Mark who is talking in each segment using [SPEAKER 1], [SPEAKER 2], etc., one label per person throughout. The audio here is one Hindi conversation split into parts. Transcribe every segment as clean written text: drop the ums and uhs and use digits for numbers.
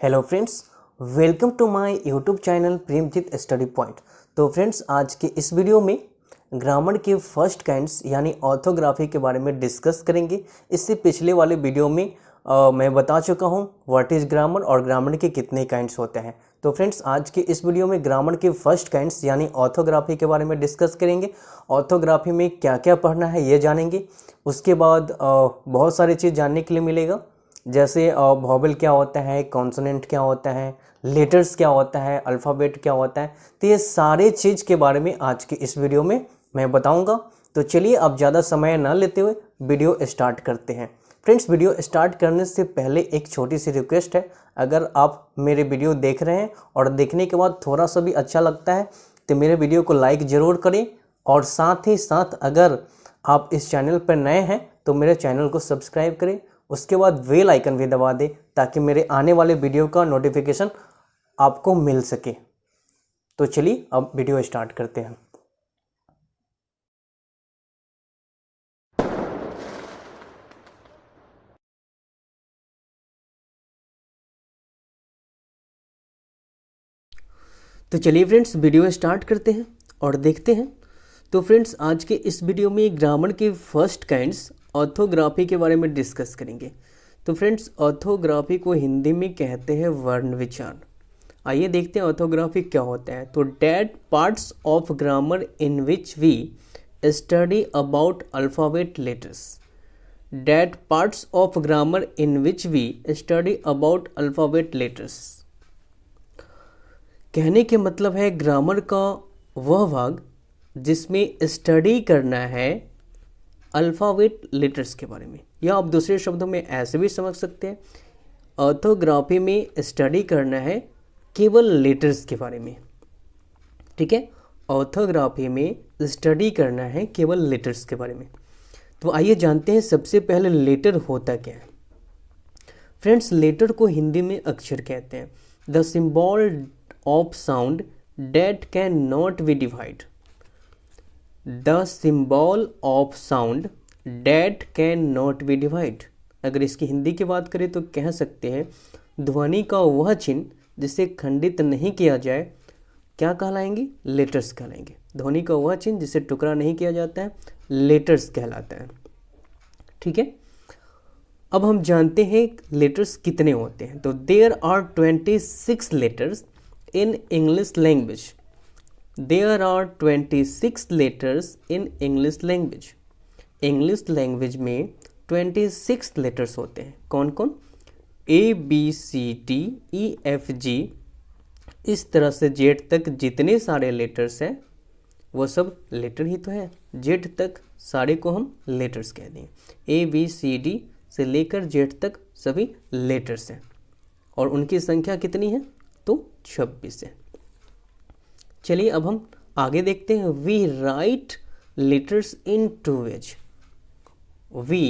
[SPEAKER 1] Hello friends, welcome to my YouTube channel Premjeet study point. तो फ्रेंड्स, आज के इस वीडियो में ग्रामर के फर्स्ट काइंड्स यानी ऑर्थोग्राफी के बारे में डिस्कस करेंगे। इससे पिछले वाले वीडियो में मैं बता चुका हूँ व्हाट इज़ ग्रामर और ग्रामर के कितने काइंड्स होते हैं। तो फ्रेंड्स, आज के इस वीडियो में ग्रामर के फर्स्ट काइंड्स यानी ऑर्थोग्राफी के बारे में डिस्कस करेंगे। ऑर्थोग्राफी में क्या क्या पढ़ना है ये जानेंगे। उसके बाद बहुत सारी चीज़ जानने के लिए मिलेगा, जैसे वॉवेल क्या होता है, कॉन्सोनेंट क्या होता है, लेटर्स क्या होता है, अल्फ़ाबेट क्या होता है। तो ये सारे चीज़ के बारे में आज के इस वीडियो में मैं बताऊंगा। तो चलिए अब ज़्यादा समय ना लेते हुए वीडियो स्टार्ट करते हैं। फ्रेंड्स, वीडियो स्टार्ट करने से पहले एक छोटी सी रिक्वेस्ट है। अगर आप मेरे वीडियो देख रहे हैं और देखने के बाद थोड़ा सा भी अच्छा लगता है तो मेरे वीडियो को लाइक ज़रूर करें, और साथ ही साथ अगर आप इस चैनल पर नए हैं तो मेरे चैनल को सब्सक्राइब करें। उसके बाद बेल आइकन भी दबा दें ताकि मेरे आने वाले वीडियो का नोटिफिकेशन आपको मिल सके। तो चलिए अब वीडियो स्टार्ट करते हैं। तो चलिए फ्रेंड्स, वीडियो स्टार्ट करते हैं और देखते हैं। तो फ्रेंड्स, आज के इस वीडियो में ग्रामर के फर्स्ट काइंड्स ऑर्थोग्राफी के बारे में डिस्कस करेंगे। तो फ्रेंड्स, ऑर्थोग्राफी को हिंदी में कहते हैं वर्ण विचार। आइए देखते हैं ऑर्थोग्राफी क्या होता है। तो that parts of grammar in which we study about alphabet letters. That parts of grammar in which we study about alphabet letters. कहने के मतलब है ग्रामर का वह भाग जिसमें स्टडी करना है अल्फ़ाबेट लेटर्स के बारे में, या आप दूसरे शब्दों में ऐसे भी समझ सकते हैं, ऑर्थोग्राफी में स्टडी करना है केवल लेटर्स के बारे में। ठीक है, ऑर्थोग्राफी में स्टडी करना है केवल लेटर्स के बारे में। तो आइए जानते हैं सबसे पहले लेटर होता क्या है। फ्रेंड्स, लेटर को हिंदी में अक्षर कहते हैं। The symbol of sound that cannot be divided. The symbol of sound that cannot be divided. अगर इसकी हिंदी की बात करें तो कह सकते हैं ध्वनि का वह चिन्ह जिसे खंडित नहीं किया जाए क्या कहलाएंगे? लेटर्स कहलाएंगे। ध्वनि का वह चिन्ह जिसे टुकड़ा नहीं किया जाता है लेटर्स कहलाता है। ठीक है, अब हम जानते हैं लेटर्स कितने होते हैं। तो there are 26 letters in English language. There are 26 letters in English language. English language में 26 letters होते हैं। कौन कौन? A B C D E F G, इस तरह से जेड तक जितने सारे लेटर्स हैं वो सब लेटर ही तो है। जेड तक सारे को हम लेटर्स कह दें। A B C D से लेकर जेड तक सभी लेटर्स हैं, और उनकी संख्या कितनी है? तो 26 है। चलिए अब हम आगे देखते हैं। We write letters in two ways. We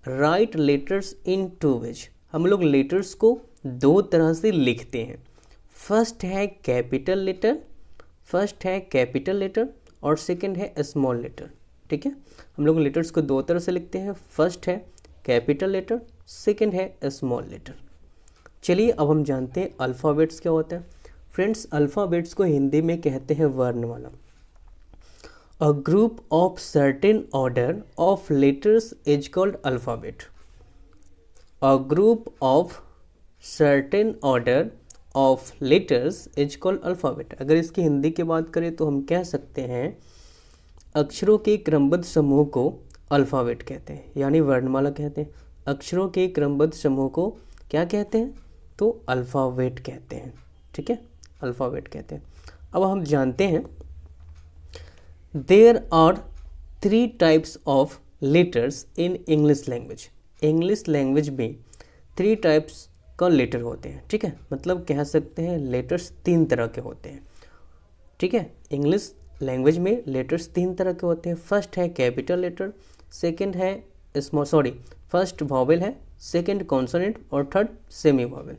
[SPEAKER 1] write letters in two ways. हम लोग लेटर्स को दो तरह से लिखते हैं। फर्स्ट है कैपिटल लेटर, फर्स्ट है कैपिटल लेटर और सेकंड है स्मॉल लेटर। ठीक है, हम लोग लेटर्स को दो तरह से लिखते हैं। फर्स्ट है कैपिटल लेटर, सेकंड है स्मॉल लेटर। चलिए अब हम जानते हैं अल्फ़ाबेट्स क्या होता है। फ्रेंड्स, अल्फ़ाबेट्स को हिंदी में कहते हैं वर्णमाला। A group of certain order of letters is called alphabet. A group of certain order of letters is called alphabet. अगर इसकी हिंदी की बात करें तो हम कह सकते हैं अक्षरों के क्रमबद्ध समूह को अल्फ़ाबेट कहते हैं, यानी वर्णमाला कहते हैं। अक्षरों के क्रमबद्ध समूह को क्या कहते हैं? तो अल्फ़ाबेट कहते हैं। ठीक है, अल्फ़ाबेट कहते हैं। अब हम जानते हैं there are 3 types of letters in English language. English language में 3 टाइप्स का लेटर होते हैं। ठीक है, मतलब कह सकते हैं लेटर्स 3 तरह के होते हैं। ठीक है, इंग्लिश लैंग्वेज में लेटर्स 3 तरह के होते हैं। फर्स्ट है कैपिटल लेटर, सेकंड है फर्स्ट वॉवेल है, सेकंड कॉन्सोनेंट और थर्ड सेमी वॉवेल।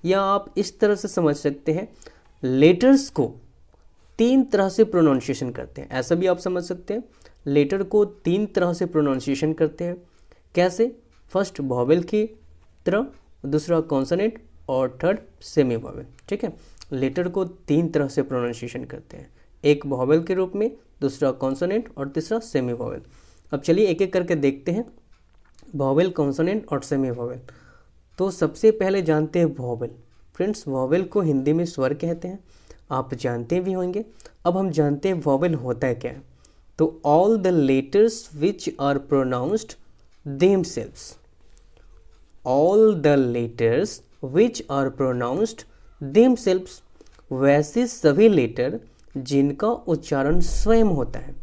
[SPEAKER 1] या आप इस तरह से समझ सकते हैं लेटर्स को 3 तरह से प्रोनाउंसिएशन करते हैं। ऐसा भी आप समझ सकते हैं लेटर को 3 तरह से प्रोनाउंसिएशन करते हैं। कैसे? फर्स्ट वॉवेल की तरह, दूसरा कॉन्सोनेंट और थर्ड सेमी वॉवेल। ठीक है, लेटर को 3 तरह से प्रोनाउंसिएशन करते हैं, एक वॉवेल के रूप में, दूसरा कॉन्सोनेंट और तीसरा सेमी वॉवेल। अब चलिए एक एक करके देखते हैं वॉवेल, कॉन्सोनेंट और सेमी वॉवेल। तो सबसे पहले जानते हैं वॉवेल। फ्रेंड्स, वॉवेल को हिंदी में स्वर कहते हैं, आप जानते भी होंगे। अब हम जानते हैं वॉवेल होता है क्या है। तो all the letters which are pronounced themselves, all the letters which are pronounced themselves, वैसे सभी लेटर जिनका उच्चारण स्वयं होता है,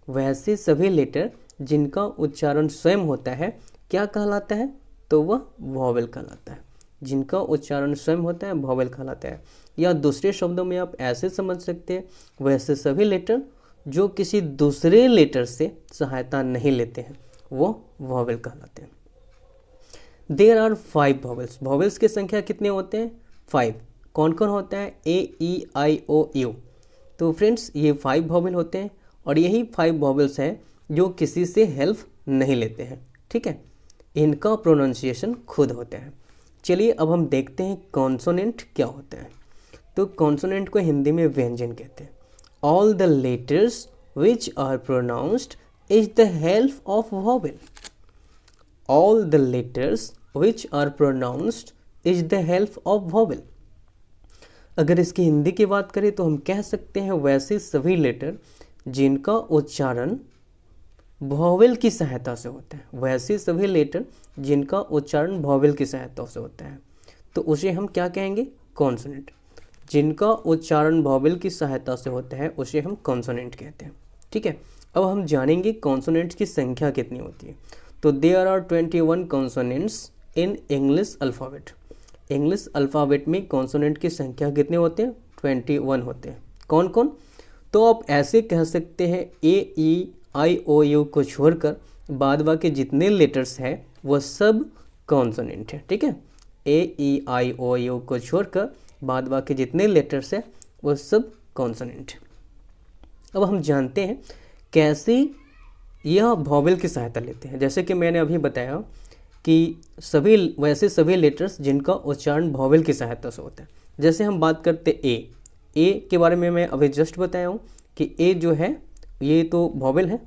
[SPEAKER 1] वैसे सभी लेटर जिनका उच्चारण स्वयं होता है क्या कहलाता है? तो वह वॉवेल कहलाता है। जिनका उच्चारण स्वयं होता है वॉवेल कहलाता है। या दूसरे शब्दों में आप ऐसे समझ सकते हैं, वैसे सभी लेटर जो किसी दूसरे लेटर से सहायता नहीं लेते हैं वो वॉवेल कहलाते हैं। There are 5 vowels. वॉवेल्स की संख्या कितने होते हैं? 5। कौन कौन होता है? A, E, I, O, U। तो फ्रेंड्स ये 5 वॉवेल होते हैं और यही 5 वॉवेल्स हैं जो किसी से हेल्प नहीं लेते हैं। ठीक है, इनका प्रोनाउंसिएशन खुद होता है। चलिए अब हम देखते हैं कॉन्सोनेंट क्या होता है। तो कॉन्सोनेंट को हिंदी में व्यंजन कहते हैं। All the letters which are pronounced is the help of vowel, all the letters which are pronounced is the help of vowel. अगर इसकी हिंदी की बात करें तो हम कह सकते हैं वैसे सभी लेटर जिनका उच्चारण वॉवेल की सहायता से होता है, वैसे सभी लेटर जिनका उच्चारण वॉवेल की सहायता से होता है तो उसे हम क्या कहेंगे? कॉन्सोनेंट। जिनका उच्चारण वॉवेल की सहायता से होता है उसे हम कॉन्सोनेंट कहते हैं। ठीक है, अब हम जानेंगे कॉन्सोनेंट्स की संख्या कितनी होती है। तो there are 21 consonants in English alphabet. English alphabet में कॉन्सोनेंट की संख्या कितने होते हैं? 21 होते हैं। कौन कौन? तो आप ऐसे कह सकते हैं A, E, I, O, U को छोड़कर बाद बाकी जितने लेटर्स हैं वह सब कॉन्सोनेंट है। ठीक है, A, E, I, O, U को छोड़कर बाद बाकी जितने लेटर्स हैं वह सब कॉन्सोनेंट है। अब हम जानते हैं कैसे यह वॉवेल की सहायता लेते हैं। जैसे कि मैंने अभी बताया कि वैसे सभी लेटर्स जिनका उच्चारण वॉवेल की सहायता से होता है। जैसे हम बात करते ए के बारे में मैं अभी जस्ट बताया हूँ कि ए जो है ये तो वॉवेल है।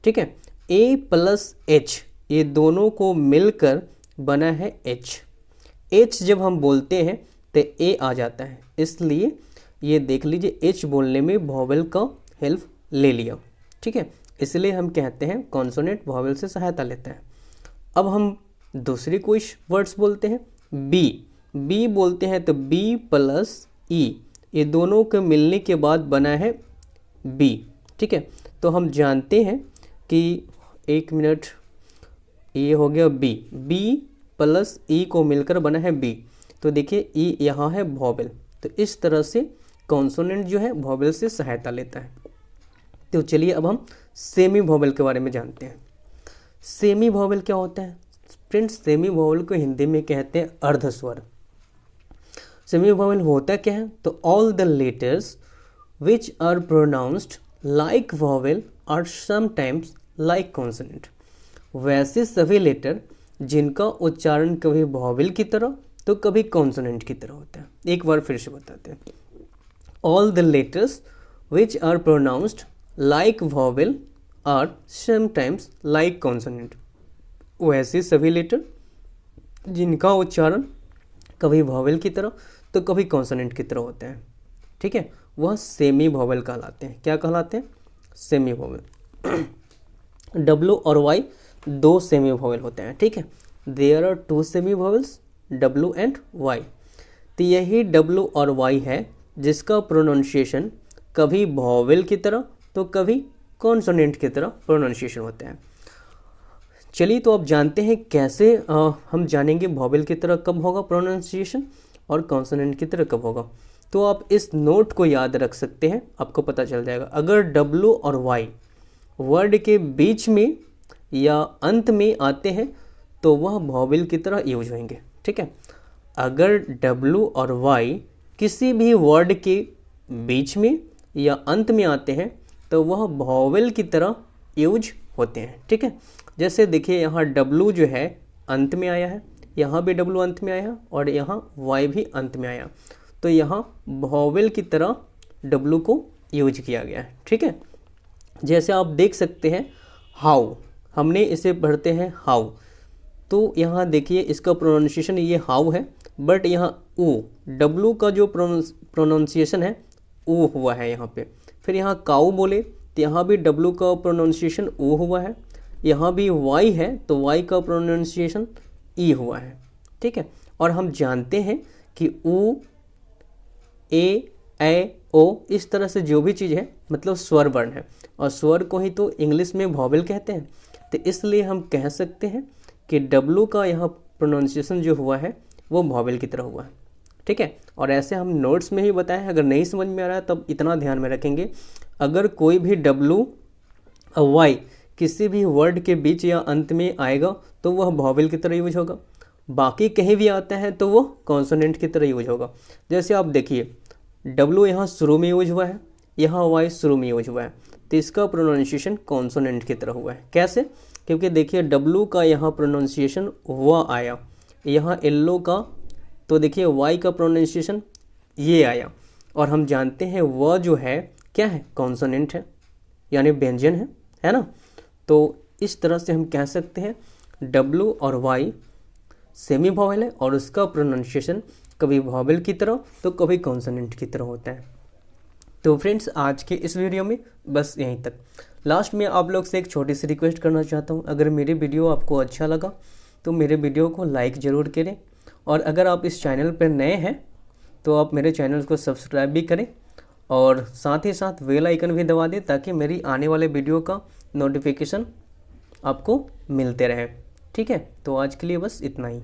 [SPEAKER 1] ठीक है, A प्लस H ये दोनों को मिलकर बना है H जब हम बोलते हैं तो A आ जाता है, इसलिए ये देख लीजिए H बोलने में वॉवेल का हेल्प ले लिया। ठीक है, इसलिए हम कहते हैं कॉन्सोनेंट वॉवेल से सहायता लेता है। अब हम दूसरी कोई वर्ड्स बोलते हैं, बी बोलते हैं तो B प्लस E ये दोनों के मिलने के बाद बना है B। ठीक है, तो हम जानते हैं कि एक मिनट, ये हो गया B प्लस E को मिलकर बना है B। तो देखिए E यहाँ है वॉवेल, तो इस तरह से कॉन्सोनेंट जो है वॉवेल से सहायता लेता है। तो चलिए अब हम सेमी वॉवेल के बारे में जानते हैं। सेमी वॉवेल क्या होता है? फ्रेंड्स, सेमी वॉवेल को हिंदी में कहते हैं अर्धस्वर। सेमी वॉवेल होता क्या है? तो all the letters which are pronounced like vowel are sometimes like consonant. वैसे सभी लेटर जिनका उच्चारण कभी वॉवेल की तरह तो कभी कॉन्सोनेंट की तरह होता है। एक बार फिर से बताते हैं, all the letters which are pronounced like vowel are sometimes like consonant. वैसे सभी लेटर जिनका उच्चारण कभी वॉवेल की तरह तो कभी कॉन्सोनेंट की तरह होते हैं। ठीक है, वह सेमी वॉवेल कहलाते हैं। क्या कहलाते हैं? Semi vowel. W और Y दो सेमी वॉवेल होते हैं। ठीक है, there are 2 semi vowels W and Y। तो यही W और Y है जिसका प्रोनाउंसिएशन कभी वॉवेल की तरह तो कभी कॉन्सोनेंट की तरह प्रोनाउंसिएशन होता है। चलिए तो आप जानते हैं कैसे हम जानेंगे वॉवेल की तरह कब होगा प्रोनाउंसिएशन और कॉन्सोनेंट की तरह कब होगा। तो आप इस नोट को याद रख सकते हैं, आपको पता चल जाएगा। अगर W और Y वर्ड के बीच में या अंत में आते हैं तो वह वॉवेल की तरह यूज होंगे। ठीक है, अगर W और Y किसी भी वर्ड के बीच में या अंत में आते हैं तो वह वॉवेल की तरह यूज होते हैं। ठीक है, जैसे देखिए यहाँ W जो है अंत में आया है, यहाँ भी डब्लू अंत में आया और यहाँ वाई भी अंत में आया, तो यहाँ वॉवेल की तरह डब्लू को यूज किया गया है। ठीक है, जैसे आप देख सकते हैं हाउ, हमने इसे पढ़ते हैं हाउ, तो यहाँ देखिए इसका प्रोनाउंसिएशन ये हाउ है, बट यहाँ ओ, डब्लू का जो प्रोनाउंसिएशन है ओ हुआ है यहाँ पे। फिर यहाँ काऊ बोले तो यहाँ भी डब्लू का प्रोनाउंसिएशन ओ हुआ है, यहाँ भी वाई है तो वाई का प्रोनाउंसिएशन ई हुआ है। ठीक है, और हम जानते हैं कि ऊ, ए, ओ, इस तरह से जो भी चीज़ है मतलब स्वर वर्ण है, और स्वर को ही तो इंग्लिश में वॉवेल कहते हैं, तो इसलिए हम कह सकते हैं कि डब्लू का यहाँ प्रोनाउंसिएशन जो हुआ है वो वॉवेल की तरह हुआ है। ठीक है, और ऐसे हम नोट्स में ही बताएं, अगर नहीं समझ में आ रहा है तब इतना ध्यान में रखेंगे, अगर कोई भी डब्लू और वाई किसी भी वर्ड के बीच या अंत में आएगा तो वह वॉवेल की तरह यूज होगा, बाकी कहीं भी आता है तो वो कॉन्सोनेंट की तरह यूज होगा। जैसे आप देखिए डब्लू यहाँ शुरू में यूज हुआ है, यहाँ वाई शुरू में यूज हुआ है, तो इसका प्रोनाउंसिएशन कॉन्सोनेंट की तरह हुआ है। कैसे? क्योंकि देखिए डब्लू का यहाँ प्रोनाउंसिएशन वह आया, यहाँ एल्लो का तो देखिए वाई का प्रोनाउंसिएशन ये आया, और हम जानते हैं वह जो है क्या है, कॉन्सोनेंट है यानी व्यंजन है ना। तो इस तरह से हम कह सकते हैं डब्लू और वाई सेमी वॉवेल है और उसका प्रोनाउंसिएशन कभी वॉवेल की तरह तो कभी कॉन्सोनेंट की तरह होता है। तो फ्रेंड्स आज के इस वीडियो में बस यहीं तक। लास्ट में आप लोग से एक छोटी सी रिक्वेस्ट करना चाहता हूँ, अगर मेरी वीडियो आपको अच्छा लगा तो मेरे वीडियो को लाइक ज़रूर करें, और अगर आप इस चैनल पर नए हैं तो आप मेरे चैनल को सब्सक्राइब भी करें और साथ ही साथ बेल आइकन भी दबा दें ताकि मेरी आने वाले वीडियो का नोटिफिकेशन आपको मिलते रहे। ठीक है, तो आज के लिए बस इतना ही।